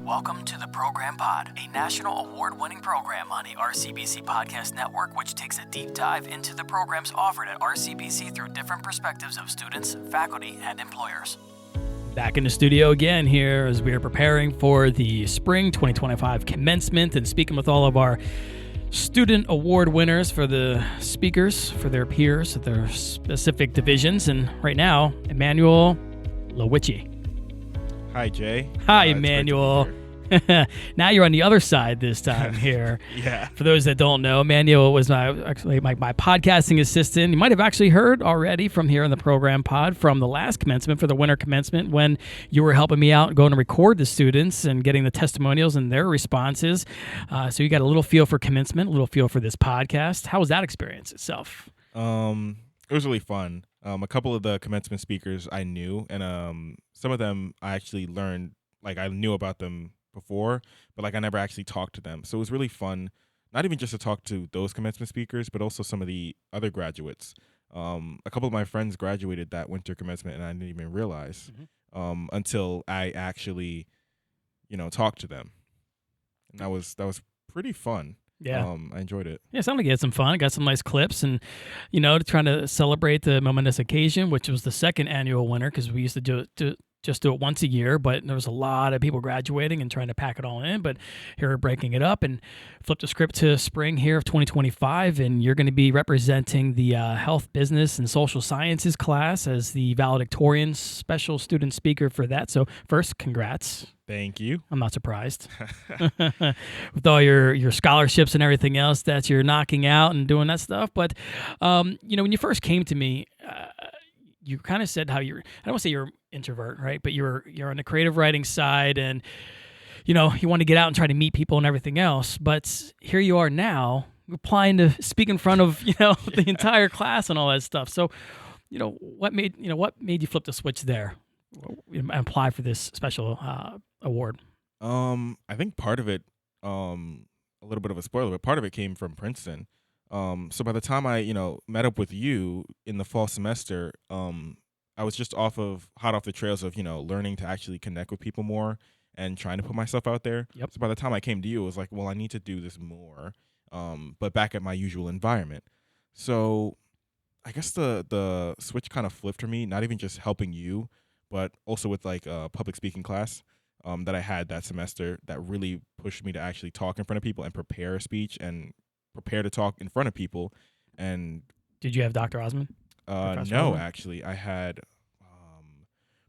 Welcome to the Program Pod, a national award-winning program on the RCBC Podcast Network, which takes a deep dive into the programs offered at RCBC through different perspectives of students, faculty, and employers. Back in the studio again here as we are preparing for the spring 2025 commencement and speaking with all of our student award winners for the speakers, for their peers, at their specific divisions. And right now, Emmanuel Lewechi. Hi, Jay. Hi, Emmanuel. Now you're on the other side this time here. Yeah. For those that don't know, Emmanuel was my podcasting assistant. You might have actually heard already from here in the program pod from the last commencement for the winter commencement when you were helping me out going to record the students and getting the testimonials and their responses. So you got a little feel for commencement, a little feel for this podcast. How was that experience itself? It was really fun. A couple of the commencement speakers I knew, and some of them I actually learned, like I knew about them before, but like I never actually talked to them. So it was really fun, not even just to talk to those commencement speakers, but also some of the other graduates. A couple of my friends graduated that winter commencement, and I didn't even realize until I actually, talked to them. And that was pretty fun. Yeah. I enjoyed it. Yeah, it sounded like you had some fun. Got some nice clips and, trying to celebrate the momentous occasion, which was the second annual winter because we used to do it once a year, but there was a lot of people graduating and trying to pack it all in. But here we're breaking it up and flip the script to spring here of 2025, and you're going to be representing the Health, Business, and Social Sciences class as the Valedictorian special student speaker for that. So first, congrats. Thank you. I'm not surprised. With all your scholarships and everything else that you're knocking out and doing that stuff. But, when you first came to me, you kind of said how I don't want to say you're an introvert, right? But you're on the creative writing side and, you want to get out and try to meet people and everything else. But here you are now applying to speak in front of, the entire class and all that stuff. So, what made you flip the switch there and apply for this special award? I think part of it, a little bit of a spoiler, but part of it came from Princeton. So by the time I, met up with you in the fall semester, I was just hot off the trails of, learning to actually connect with people more and trying to put myself out there. Yep. So by the time I came to you, it was like, well, I need to do this more, but back at my usual environment. So I guess the switch kind of flipped for me, not even just helping you, but also with like a public speaking class that I had that semester that really pushed me to actually talk in front of people and prepare a speech and prepare to talk in front of people. And did you have Dr. Osmond? No, actually, I had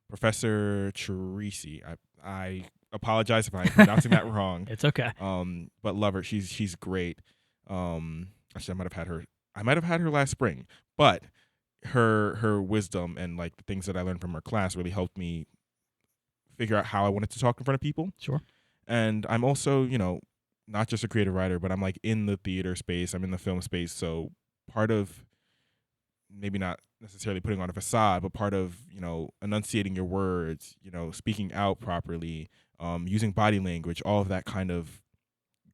Professor Teresi. I apologize if I'm pronouncing that wrong. It's okay. But love her. She's great. Actually, I might have had her last spring, but her wisdom and like the things that I learned from her class really helped me figure out how I wanted to talk in front of people. Sure. And I'm also, not just a creative writer, but I'm like in the theater space. I'm in the film space. So part of maybe not necessarily putting on a facade, but part of, enunciating your words, speaking out properly, using body language, all of that kind of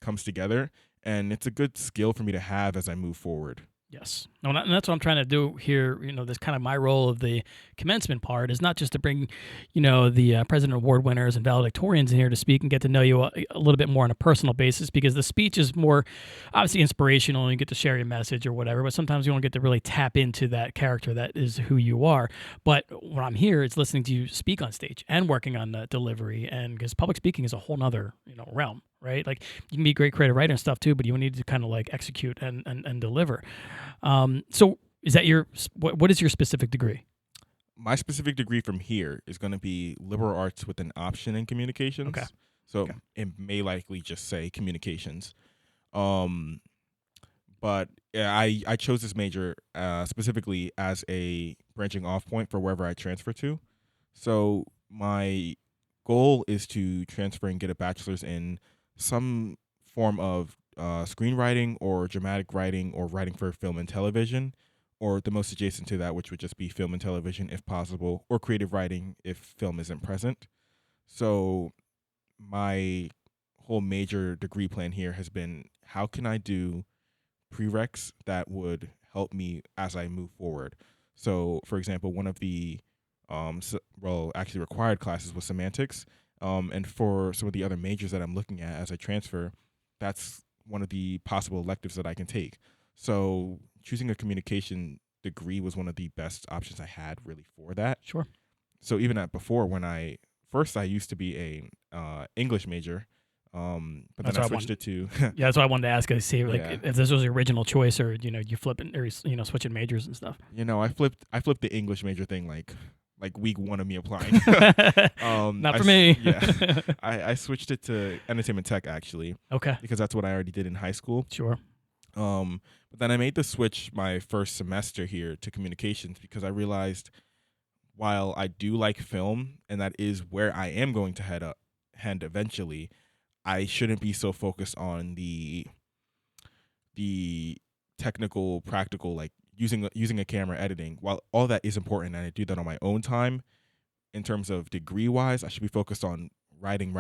comes together. And it's a good skill for me to have as I move forward. Yes. No, and that's what I'm trying to do here. This kind of my role of the commencement part is not just to bring, the President Award winners and valedictorians in here to speak and get to know you a little bit more on a personal basis, because the speech is more obviously inspirational and you get to share your message or whatever, but sometimes you don't get to really tap into that character that is who you are. But when I'm here, it's listening to you speak on stage and working on the delivery, and because public speaking is a whole nother, realm. Right? Like you can be a great creative writer and stuff too, but you need to kind of like execute and deliver. So is that what is your specific degree? My specific degree from here is going to be liberal arts with an option in communications. Okay. So it may likely just say communications. But I chose this major specifically as a branching off point for wherever I transfer to. So my goal is to transfer and get a bachelor's in some form of screenwriting or dramatic writing or writing for film and television, or the most adjacent to that, which would just be film and television if possible, or creative writing if film isn't present. So my whole major degree plan here has been, how can I do prereqs that would help me as I move forward? So, for example, one of the actually required classes was semantics. And for some of the other majors that I'm looking at as I transfer, that's one of the possible electives that I can take. So choosing a communication degree was one of the best options I had really for that. Sure. So even at before, when I used to be a English major, but That's then I what I switched wanted. it to Yeah, that's what I wanted to ask. I see, like, yeah. if this was your original choice, or you flip it, or switching majors and stuff. I flipped the English major thing like week one of me applying. Not for me. Yeah, I switched it to entertainment tech actually Okay. because that's what I already did in high school. Sure. But then I made the switch my first semester here to communications because I realized while I do like film and that is where I am going to head eventually, I shouldn't be so focused on the technical, practical, like using a camera, editing. While all that is important and I do that on my own time, in terms of degree wise, I should be focused on writing.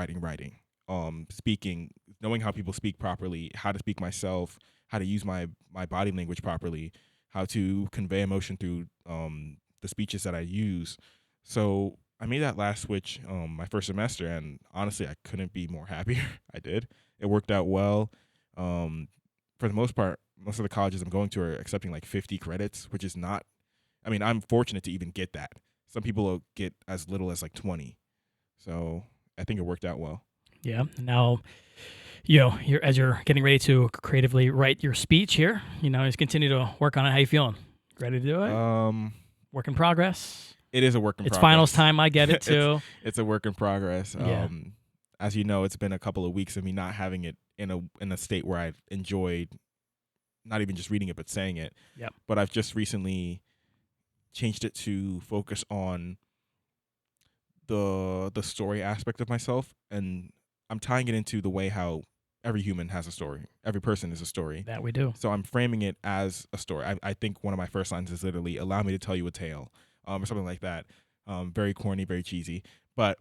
Speaking, knowing how people speak properly, how to speak myself, how to use my body language properly, how to convey emotion through the speeches that I use. So I made that last switch my first semester, and honestly, I couldn't be more happier. I did. It worked out well. For the most part, most of the colleges I'm going to are accepting like 50 credits, which is not. I mean, I'm fortunate to even get that. Some people will get as little as like 20. So I think it worked out well. Yeah. Now, as you're getting ready to creatively write your speech here, just continue to work on it. How you feeling? Ready to do it? Work in progress. It is a work in It's progress. finals time. I get it too. It's a work in progress. Yeah. As you know, it's been a couple of weeks of me not having it in a state where I've enjoyed not even just reading it but saying it. Yep. But I've just recently changed it to focus on the story aspect of myself, and I'm tying it into the way how every human has a story. Every person is a story. That we do. So I'm framing it as a story. I think one of my first lines is literally "Allow me to tell you a tale," or something like that. Very corny, very cheesy, but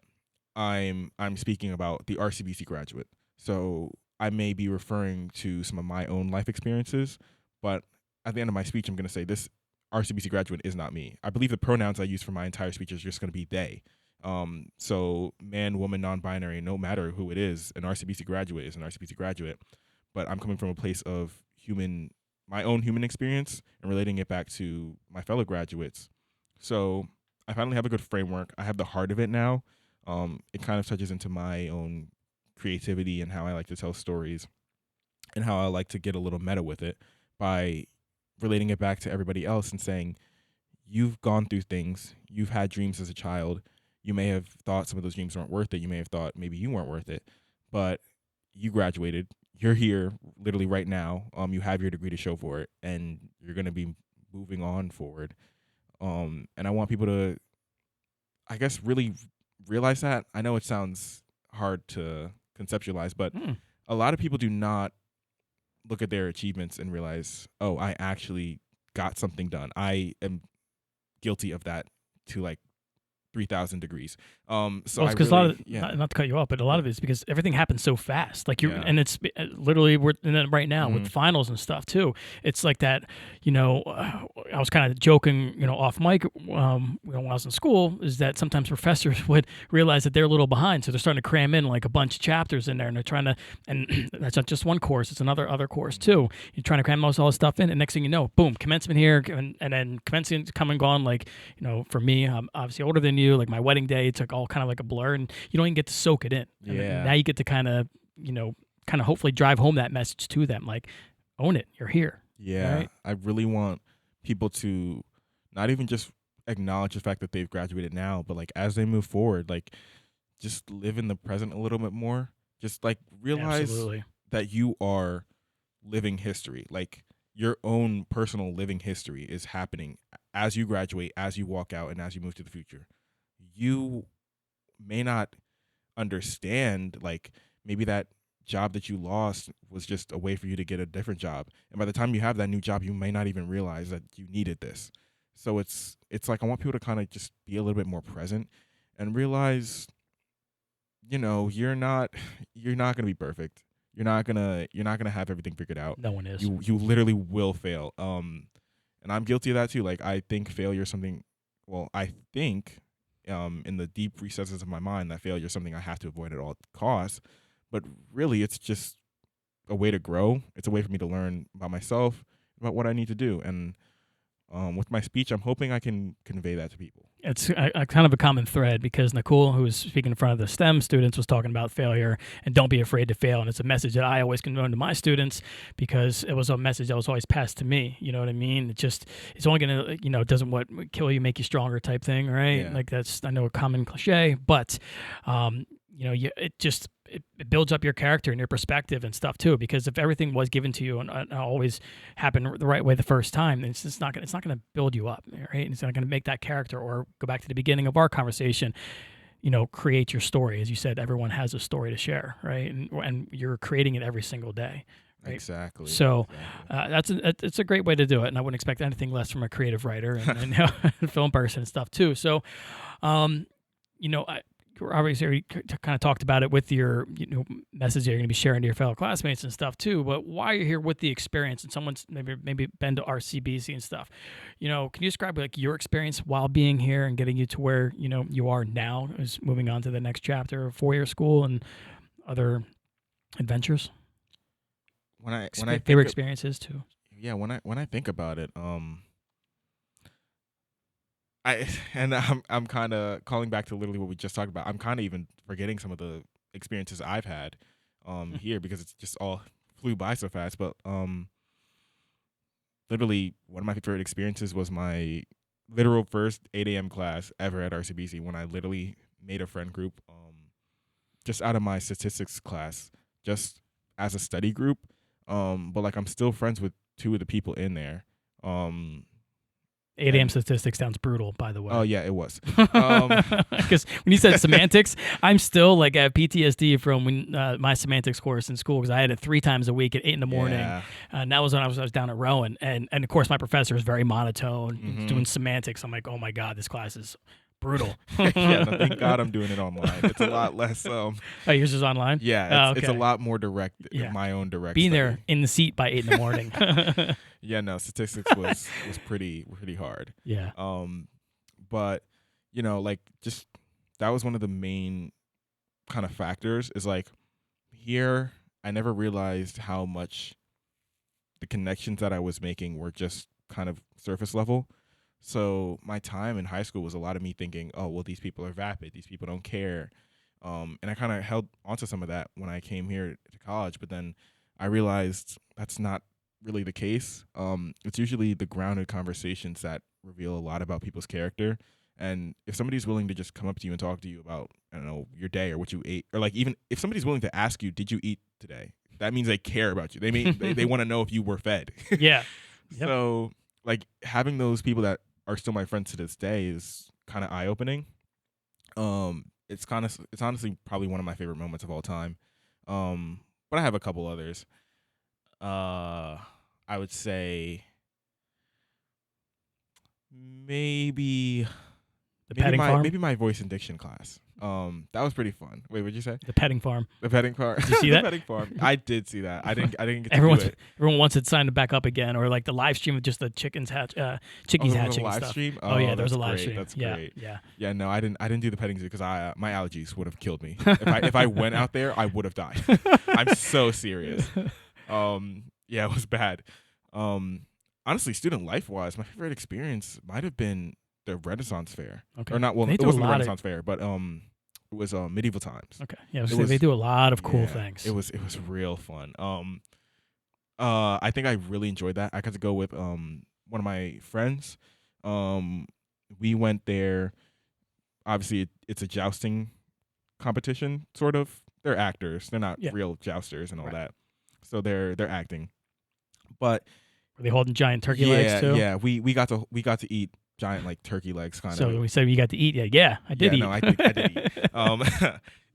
I'm speaking about the RCBC graduate. So I may be referring to some of my own life experiences, but at the end of my speech, I'm going to say this RCBC graduate is not me. I believe the pronouns I use for my entire speech is just going to be they. So man, woman, non-binary, no matter who it is, an RCBC graduate is an RCBC graduate. But I'm coming from a place of my own human experience and relating it back to my fellow graduates. So I finally have a good framework. I have the heart of it now. It kind of touches into my own creativity and how I like to tell stories and how I like to get a little meta with it by relating it back to everybody else and saying, you've gone through things. You've had dreams as a child. You may have thought some of those dreams weren't worth it. You may have thought maybe you weren't worth it, but you graduated. You're here literally right now. You have your degree to show for it, and you're going to be moving on forward. And I want people to, I guess, really realize that. I know it sounds hard to conceptualize, but a lot of people do not look at their achievements and realize, oh, I actually got something done. I am guilty of that to like 3,000 degrees. So well, it's because a lot of not to cut you off, but a lot of it is because everything happens so fast. Like and it's literally we're in it right now with finals and stuff too. It's like that. I was kind of joking, off mic when I was in school, is that sometimes professors would realize that they're a little behind, so they're starting to cram in like a bunch of chapters in there, and they're trying to. And that's not just one course; it's other course too. You're trying to cram all this stuff in, and next thing you know, boom, commencement here, and then commencement's come and gone. Like for me, I'm obviously older than you. Like my wedding day, it's like all kind of like a blur, and you don't even get to soak it in. And now you get to kind of hopefully drive home that message to them, like own it, you're here. Yeah, right? I really want people to not even just acknowledge the fact that they've graduated now, but like as they move forward, like just live in the present a little bit more. Just like realize that you are living history. Like your own personal living history is happening as you graduate, as you walk out, and as you move to the future. You may not understand, like maybe that job that you lost was just a way for you to get a different job, and by the time you have that new job, you may not even realize that you needed this. So it's like I want people to kind of just be a little bit more present and realize, you're not gonna be perfect. You're not gonna have everything figured out. No one is. You literally will fail. And I'm guilty of that too. Like I think failure is something. Well, I think in the deep recesses of my mind that failure is something I have to avoid at all costs. But really, it's just a way to grow. It's a way for me to learn about myself, about what I need to do. And with my speech, I'm hoping I can convey that to people. It's a kind of a common thread because Nicole, who was speaking in front of the STEM students, was talking about failure and don't be afraid to fail. And it's a message that I always convey to my students because it was a message that was always passed to me. You know what I mean? It's only going to, it doesn't kill you, make you stronger type thing, right? Yeah. Like that's, I know, a common cliche, but, it builds up your character and your perspective and stuff too. Because if everything was given to you and always happened the right way the first time, then it's not going to build you up, right? It's not going to make that character. Or go back to the beginning of our conversation. Create your story. As you said, everyone has a story to share, right? And you're creating it every single day. Right? Exactly. So it's a great way to do it, and I wouldn't expect anything less from a creative writer and film person and stuff too. So, obviously you kind of talked about it with your message that you're going to be sharing to your fellow classmates and stuff too, but why you're here with the experience and someone's maybe been to RCBC and stuff, can you describe like your experience while being here and getting you to where you are now, is moving on to the next chapter of 4-year school and other adventures? When I favorite experiences too. Yeah, when I think about it, I'm kind of calling back to literally what we just talked about. I'm kind of even forgetting some of the experiences I've had here because it's just all flew by so fast. But literally one of my favorite experiences was my literal first 8 a.m. class ever at RCBC when I literally made a friend group just out of my statistics class, just as a study group. But like I'm still friends with 2 of the people in there. 8 a.m. statistics sounds brutal, by the way. Oh, yeah, it was. Because when you said semantics, I'm still like at PTSD from when my semantics course in school because I had it 3 times a week at 8 in the morning. Yeah. And that was when I was down at Rowan. And of course, my professor is very monotone, Mhm. doing semantics. I'm like, oh my God, this class is brutal. Yeah, no, thank God I'm doing it online. It's a lot less. Oh, yours is online? Yeah, it's a okay. lot more direct. Yeah. My own direct. Being study. there in the seat by 8 in the morning. Yeah, no, statistics was pretty hard. Yeah. But like just that was one of the main kind of factors. Is like here I never realized how much the connections that I was making were just kind of surface level. So my time in high school was a lot of me thinking, oh, well, these people are vapid. These people don't care. And I kind of held onto some of that when I came here to college. But then I realized that's not really the case. It's usually the grounded conversations that reveal a lot about people's character. And if somebody's willing to just come up to you and talk to you about, I don't know, your day or what you ate, or like even if somebody's willing to ask you, did you eat today? That means they care about you. They want to know if you were fed. Yeah. Yep. So like having those people that are still my friends to this day is kind of eye-opening. It's honestly probably one of my favorite moments of all time. But I have a couple others. I would say maybe my voice and diction class. That was pretty fun. Wait, what'd you say? The petting farm. The petting farm. Did you see that? The petting farm. I did see that. I didn't get to Everyone do it. wants it signed back up again, or like the live stream with just the chickies hatching live stuff. stream? Oh yeah, there was that's a live great. stream. That's yeah, great. Yeah. Yeah, no, I didn't do the petting zoo because my allergies would have killed me. If I went out there, I would have died. I'm so serious. Yeah, it was bad. Honestly, student life wise, my favorite experience might have been the Renaissance Fair. Okay. Or not, well, They it do a wasn't the lot of- Renaissance Fair, but it was medieval times. Okay. Yeah, It was- they do a lot of cool Yeah, things. It was real fun. I think I really enjoyed that. I got to go with one of my friends. We went there. Obviously, it's a jousting competition, sort of. They're actors. They're not Yeah. real jousters and all Right. that. So they're acting. But Were they holding giant turkey legs too? yeah, we got to eat giant like turkey legs kind So of. we said you got to eat. Yeah, I did eat. No, I did eat.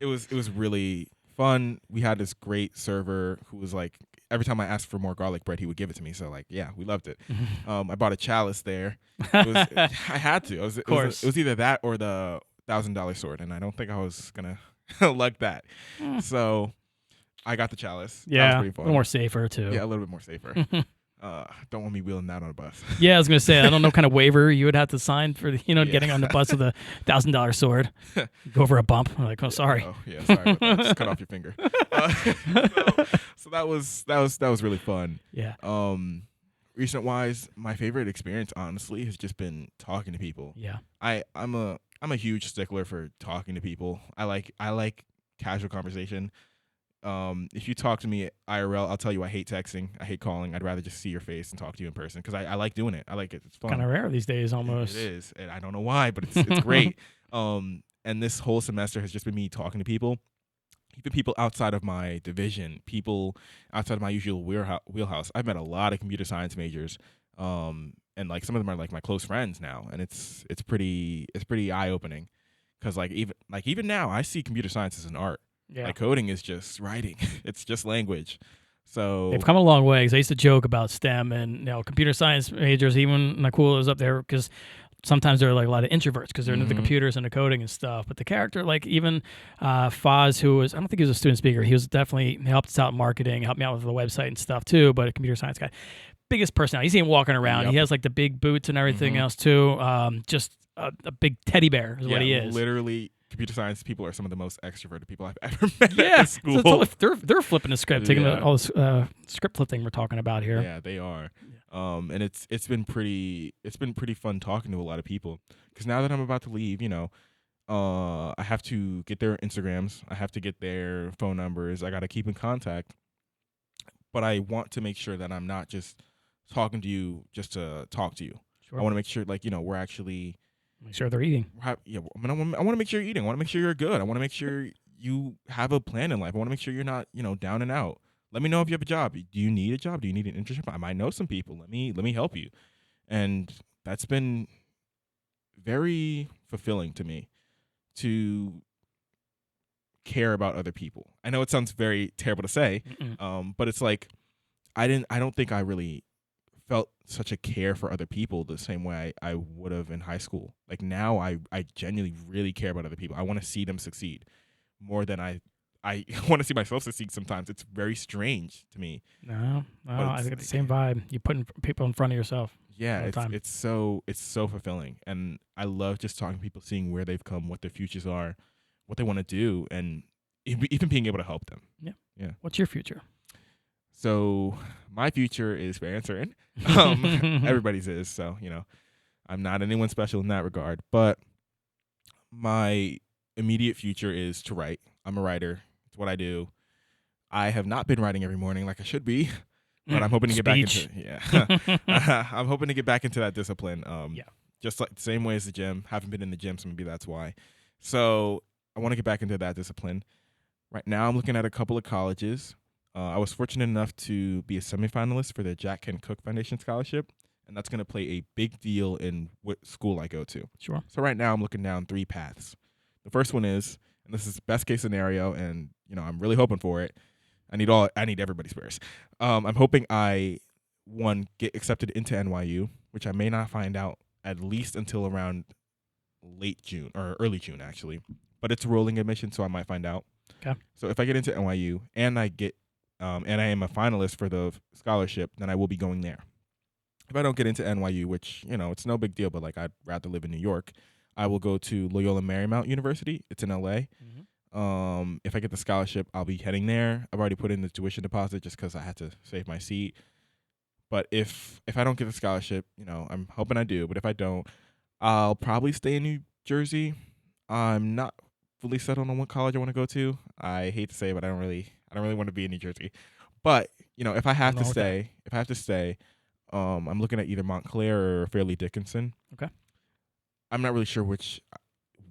It was really fun. We had this great server who was like, every time I asked for more garlic bread, he would give it to me. So like, yeah, we loved it. I bought a chalice there. I had to. Of course. It was either that or the $1,000 sword, and I don't think I was gonna lug that. So I got the chalice. That was Yeah, pretty a fun. little more safer too. Yeah, a little bit more safer. Don't want me wheeling that on a bus. Yeah, I was gonna say I don't know what kind of waiver you would have to sign for Yeah. getting on the bus with a $1,000 sword. Go over a bump. I'm like, oh, sorry. Oh, yeah, sorry about that. Just cut off your finger. So that was really fun. Yeah. Recent wise, my favorite experience honestly has just been talking to people. Yeah. I'm a huge stickler for talking to people. I like casual conversation. If you talk to me IRL, I'll tell you I hate texting. I hate calling. I'd rather just see your face and talk to you in person because I like doing it. I like it. It's fun. Kind of rare these days, almost. It is, and I don't know why, but it's great. And this whole semester has just been me talking to people, even people outside of my division, people outside of my usual wheelhouse. I've met a lot of computer science majors, and like some of them are like my close friends now, and it's pretty eye opening because like even now I see computer science as an art. Yeah. Like coding is just writing. It's just language. So They've come a long way. 'Cause I used to joke about STEM and computer science majors. Even Nakul was up there because sometimes there are like a lot of introverts because they're into the computers and the coding and stuff. But the character, like even Foz, who was, I don't think he was a student speaker. He helped us out in marketing, helped me out with the website and stuff too. But a computer science guy, biggest personality. You see him walking around. Yep. He has like the big boots and everything else too. Just a big teddy bear is what he is. Literally. Computer science people are some of the most extroverted people I've ever met Yeah, at school. so they're flipping the script, taking all this script flipping we're talking about here. Yeah, they are. And it's been pretty fun talking to a lot of people because now that I'm about to leave, I have to get their Instagrams, I have to get their phone numbers, I got to keep in contact. But I want to make sure that I'm not just talking to you just to talk to you. Sure. I want to make sure we're actually. Make sure they're eating. Yeah, I want to make sure you're eating. I want to make sure you're good. I want to make sure you have a plan in life. I want to make sure you're not, down and out. Let me know if you have a job. Do you need a job? Do you need an internship? I might know some people. Let me help you. And that's been very fulfilling to me to care about other people. I know it sounds very terrible to say, but it's like I don't think I really felt such a care for other people the same way I would have in high school. Like now I genuinely really care about other people. I want to see them succeed more than I want to see myself succeed sometimes. It's very strange to me. No, I think it's the same vibe. You're putting people in front of yourself. Yeah, it's so fulfilling. And I love just talking to people, seeing where they've come, what their futures are, what they want to do, and even being able to help them. Yeah. What's your future? So my future is very uncertain. Everybody's is. So, I'm not anyone special in that regard. But my immediate future is to write. I'm a writer. It's what I do. I have not been writing every morning like I should be, but I'm hoping to get back into I'm hoping to get back into that discipline. Just like the same way as the gym. Haven't been in the gym, so maybe that's why. So I want to get back into that discipline. Right now I'm looking at a couple of colleges. I was fortunate enough to be a semi-finalist for the Jack Kent Cooke Foundation Scholarship, and that's going to play a big deal in what school I go to. Sure. So right now I'm looking down 3 paths. The first one is, and this is best case scenario, and I'm really hoping for it. I need everybody's prayers. I'm hoping I get accepted into NYU, which I may not find out at least until around late June or early June actually, but it's rolling admission, so I might find out. Okay. So if I get into NYU and I get and I am a finalist for the scholarship, then I will be going there. If I don't get into NYU, which, it's no big deal, but like I'd rather live in New York, I will go to Loyola Marymount University. It's in LA. If I get the scholarship, I'll be heading there. I've already put in the tuition deposit just because I had to save my seat. But if I don't get the scholarship, I'm hoping I do. But if I don't, I'll probably stay in New Jersey. I'm not fully settled on what college I want to go to. I hate to say it, but I don't really want to be in New Jersey. But, if I have to stay, I'm looking at either Montclair or Fairleigh Dickinson. Okay. I'm not really sure which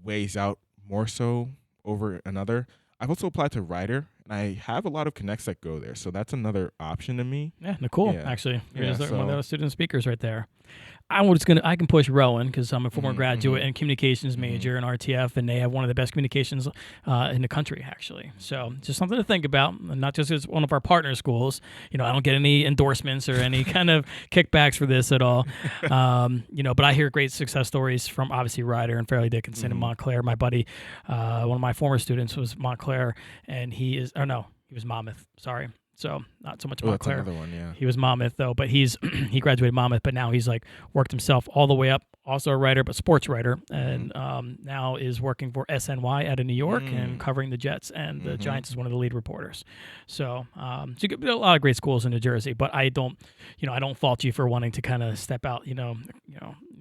weighs out more so over another. I've also applied to Rider, and I have a lot of connects that go there, so that's another option to me. Yeah, Nicole, actually. Yeah, one of those student speakers right there. I can push Rowan because I'm a former graduate and communications major in RTF, and they have one of the best communications in the country, actually. So just something to think about, and not just as one of our partner schools. I don't get any endorsements or any kind of kickbacks for this at all. But I hear great success stories from obviously Ryder and Fairleigh Dickinson and Montclair. My buddy, one of my former students was Montclair, and he was Monmouth. Sorry. So not so much Oh, that's Montclair. another one, yeah. He was Monmouth though, but he graduated Monmouth, but now he's like worked himself all the way up. Also a writer, but sports writer, and now is working for SNY out of New York and covering the Jets and the Giants as one of the lead reporters. So, so you get a lot of great schools in New Jersey, but I don't fault you for wanting to kind of step out.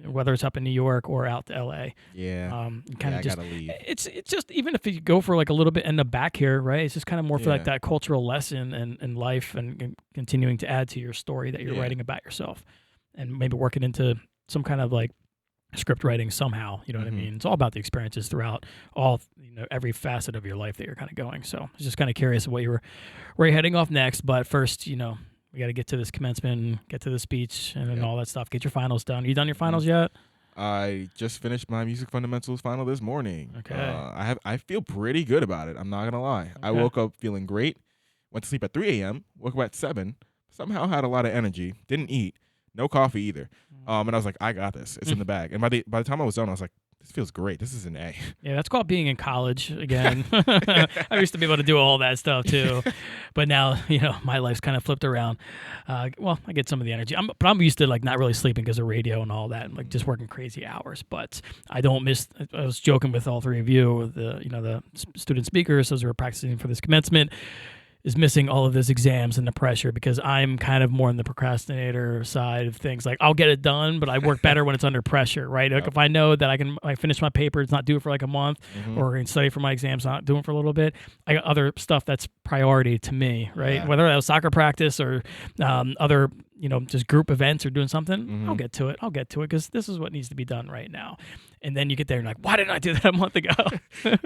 Whether it's up in New York or out to LA. Yeah. Kind of just gotta leave. it's just even if you go for like a little bit in the back here, right? It's just kind of more for like that cultural lesson in life and continuing to add to your story that you're writing about yourself, and maybe work it into some kind of like script writing somehow. You know what I mean? It's all about the experiences throughout every facet of your life that you're kind of going. So I was just kind of curious where you're heading off next. But first, we got to get to this commencement, and get to the speech, and all that stuff. Get your finals done. You done your finals yet? I just finished my music fundamentals final this morning. Okay. I feel pretty good about it. I'm not gonna lie. Okay. I woke up feeling great. Went to sleep at 3 a.m. Woke up at 7. Somehow had a lot of energy. Didn't eat. No coffee either. And I was like, I got this. It's in the bag. And by the time I was done, I was like, this feels great. This is an A. Yeah, that's called being in college again. I used to be able to do all that stuff too, but now my life's kind of flipped around. Well, I get some of the energy, but I'm used to like not really sleeping because of radio and all that, and like just working crazy hours. But I don't miss. I was joking with all three of you, the student speakers, as we were practicing for this commencement, is missing all of those exams and the pressure, because I'm kind of more on the procrastinator side of things. Like, I'll get it done, but I work better when it's under pressure, right? Like if I know that I can finish my papers, not do it for like a month, or I can study for my exams, not do it for a little bit, I got other stuff that's priority to me, right? Yeah. Whether that was soccer practice or other, just group events or doing something, I'll get to it because this is what needs to be done right now. And then you get there and like, why didn't I do that a month ago?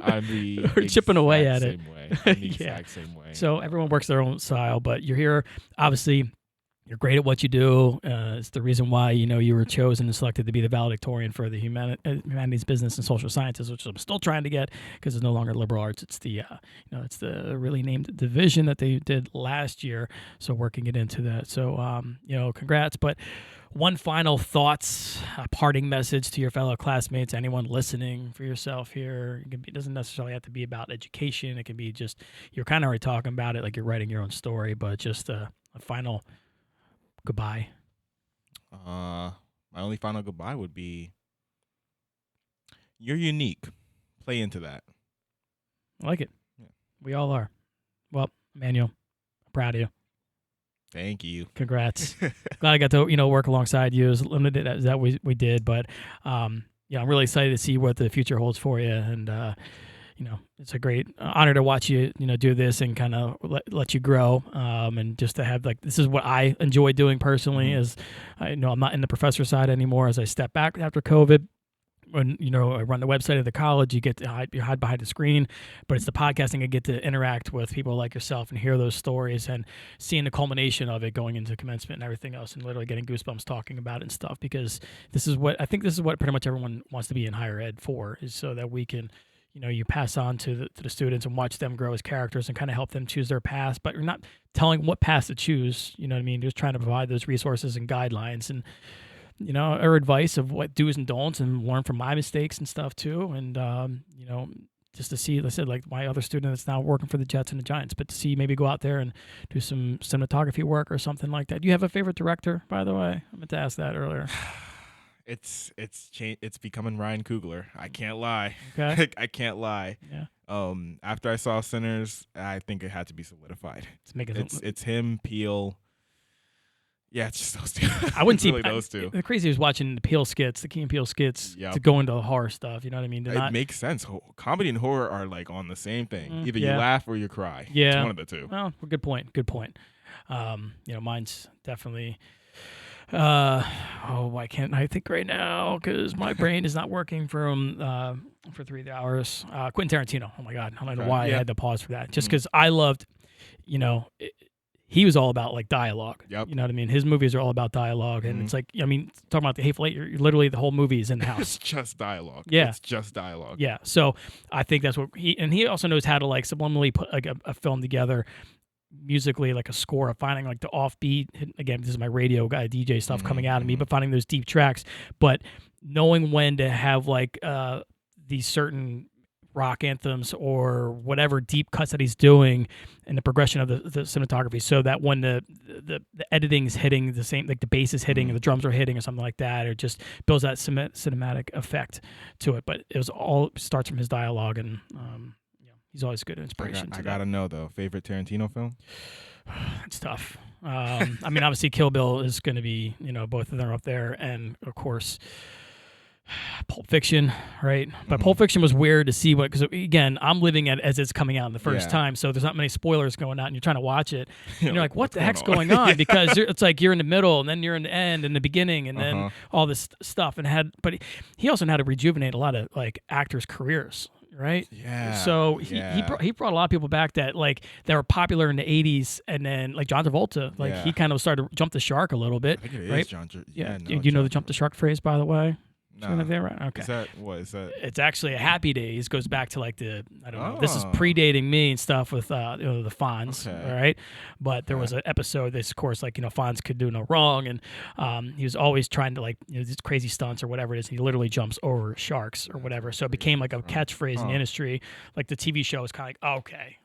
I'm the or chipping away at it. I'm the exact same way. So everyone works their own style, but you're here. Obviously, you're great at what you do. It's the reason why you were chosen and selected to be the valedictorian for the Humanities, Business, and Social Sciences, which I'm still trying to get because it's no longer liberal arts. It's the it's the really named division that they did last year. So working it into that. So congrats. But one final thoughts, a parting message to your fellow classmates, anyone listening, for yourself here. It doesn't necessarily have to be about education. It can be just, you're kind of already talking about it, like you're writing your own story, but just a final goodbye. My only final goodbye would be, you're unique. Play into that. I like it. Yeah. We all are. Well, Emmanuel, I'm proud of you. Thank you. Congrats. Glad I got to work alongside you as limited as that we did, but I'm really excited to see what the future holds for you, and it's a great honor to watch you do this and kind of let you grow, and just to have, like, this is what I enjoy doing personally. As I know, I'm not in the professor side anymore as I step back after COVID. When I run the website of the college, you get to hide behind the screen, but it's the podcasting. I get to interact with people like yourself and hear those stories and seeing the culmination of it going into commencement and everything else, and literally getting goosebumps talking about it and stuff. Because this is what pretty much everyone wants to be in higher ed for, is so that we can, you pass on to the students and watch them grow as characters and kind of help them choose their path. But you're not telling what path to choose. You know what I mean? Just trying to provide those resources and guidelines and our advice of what do's and don'ts, and learn from my mistakes and stuff too. And, just to see, like I said, like my other student that's now working for the Jets and the Giants, but to see maybe go out there and do some cinematography work or something like that. Do you have a favorite director, by the way? I meant to ask that earlier. It's becoming Ryan Coogler. I can't lie. Okay. I can't lie. Yeah. After I saw Sinners, I think it had to be solidified. It's him, Peele. Yeah, it's just those two. I wouldn't see really those two. The crazy was watching the Peele skits, the Key and Peele skits, Yep. to go into horror stuff. You know what I mean? It makes sense. Comedy and horror are like on the same thing. Either you laugh or you cry. Yeah, it's one of the two. Well, good point. Good point. Mine's definitely. Why can't I think right now? Because my brain is not working for 3 hours. Quentin Tarantino. Oh my God, I don't know why I had to pause for that. Just because I loved, he was all about like dialogue. Yep. You know what I mean? His movies are all about dialogue, and it's like, talking about the Hateful Eight, you're literally the whole movie is in the house. It's just dialogue. Yeah. It's just dialogue. Yeah. So I think that's what he also knows how to like subliminally put like a film together musically, like a score of finding like the offbeat. Again, this is my radio guy, DJ stuff coming out of me, but finding those deep tracks, but knowing when to have like these certain rock anthems or whatever deep cuts that he's doing in the progression of the cinematography, so that when the editing is hitting the same, like the bass is hitting and the drums are hitting or something like that, it just builds that cinematic effect to it. But it starts from his dialogue, and he's always a good inspiration. I gotta know though, favorite Tarantino film? It's tough. I mean, obviously Kill Bill is going to be, both of them are up there, and of course Pulp Fiction, right? But Pulp Fiction was weird to see because again, I'm living it as it's coming out the first time, so there's not many spoilers going out, and you're trying to watch it, and you're like, what the heck's going on? Because it's like you're in the middle, and then you're in the end, and the beginning, and then all this stuff, but he also had to rejuvenate a lot of like actors' careers. Right. Yeah. So he brought a lot of people back that like they were popular in the '80s, and then like John Travolta, he kind of started to jump the shark a little bit. I think it right? is John. Yeah. No, you know the jump the shark phrase, by the way? No. Right? Okay. Is that? It's actually a Happy Days. Goes back to like I don't know. This is predating me and stuff with the Fonz. Okay. All right. But there was an episode. This, of course, Fonz could do no wrong, and he was always trying to these crazy stunts or whatever it is. And he literally jumps over sharks or whatever. So it became like a catchphrase in the industry. Like the TV show is kind of like, okay,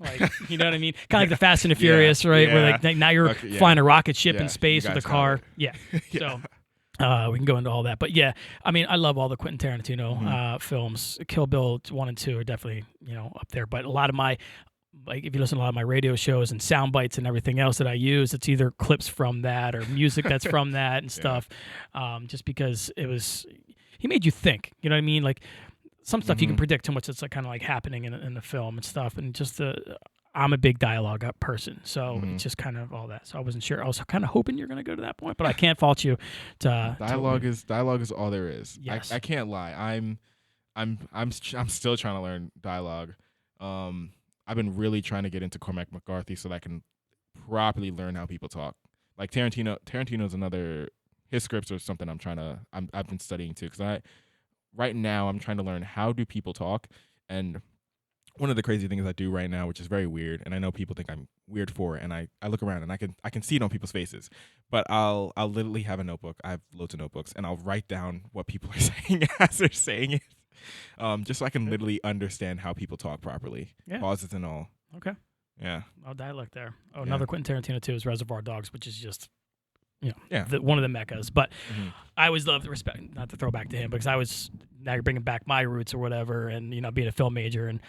you know what I mean? Kind of like the Fast and the Furious, right? Yeah. Where now you're flying a rocket ship in space you with a guys car. Yeah. So. We can go into all that, but yeah, I mean, I love all the Quentin Tarantino films. Kill Bill 1 and 2 are definitely up there. But a lot of my, if you listen to a lot of my radio shows and sound bites and everything else that I use, it's either clips from that or music that's from that and stuff. Just because he made you think. You know what I mean? Like some stuff you can predict too much. It's kind of like happening in the film and stuff, and just I'm a big dialogue person, so it's just kind of all that. So I wasn't sure. I was kind of hoping you're going to go to that point, but I can't fault you. Dialogue is all there is. Yes. I can't lie. I'm still trying to learn dialogue. I've been really trying to get into Cormac McCarthy so that I can properly learn how people talk. Like Tarantino's another. His scripts are something I've been studying too, because right now I'm trying to learn how do people talk. And one of the crazy things I do right now, which is very weird, and I know people think I'm weird for it, and I look around and I can see it on people's faces, but I'll literally have a notebook. I have loads of notebooks, and I'll write down what people are saying as they're saying it, just so I can literally understand how people talk properly, pauses and all. Okay. Yeah. Oh, dialect there. Oh, another Quentin Tarantino too is Reservoir Dogs, which is just one of the meccas. But I always love the respect, not to throw back to him, because now you're bringing back my roots or whatever, and being a film major, and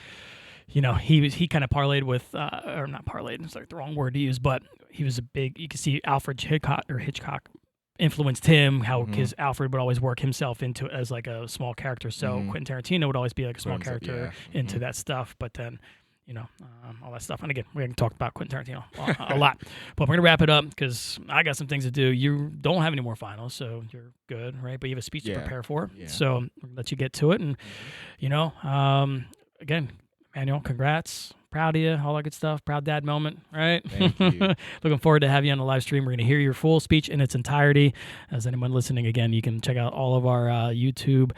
he kind of parlayed with or not parlayed, it's like the wrong word to use, but he was you can see Alfred Hitchcock influenced him, how his Alfred would always work himself into it as like a small character, so Quentin Tarantino would always be like a small character into that stuff, but then all that stuff. And again, we haven't talked about Quentin Tarantino a lot, but we're going to wrap it up because I got some things to do. You don't have any more finals, so you're good, right? But you have a speech to prepare for. Yeah. So we'll let you get to it. And, again, Emmanuel, congrats. Proud of you, all that good stuff. Proud dad moment, right? Thank you. Looking forward to have you on the live stream. We're going to hear your full speech in its entirety. As anyone listening, again, you can check out all of our YouTube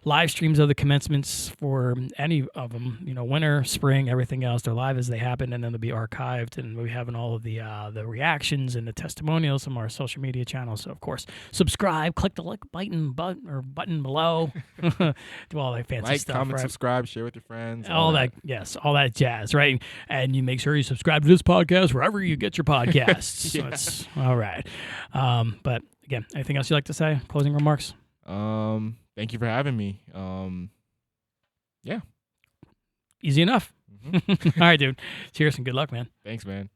live streams of the commencements for any of them, winter, spring, everything else. They're live as they happen, and then they'll be archived. And we're having all of the reactions and the testimonials from our social media channels. So, of course, subscribe, click the like button below. Do all that fancy stuff. Comment, right? subscribe, share with your friends. All that jazz, right? And you make sure you subscribe to this podcast wherever you get your podcasts. That's all right. But again, anything else you'd like to say? Closing remarks? Thank you for having me. Yeah. Easy enough. All right, dude. Cheers and good luck, man. Thanks, man.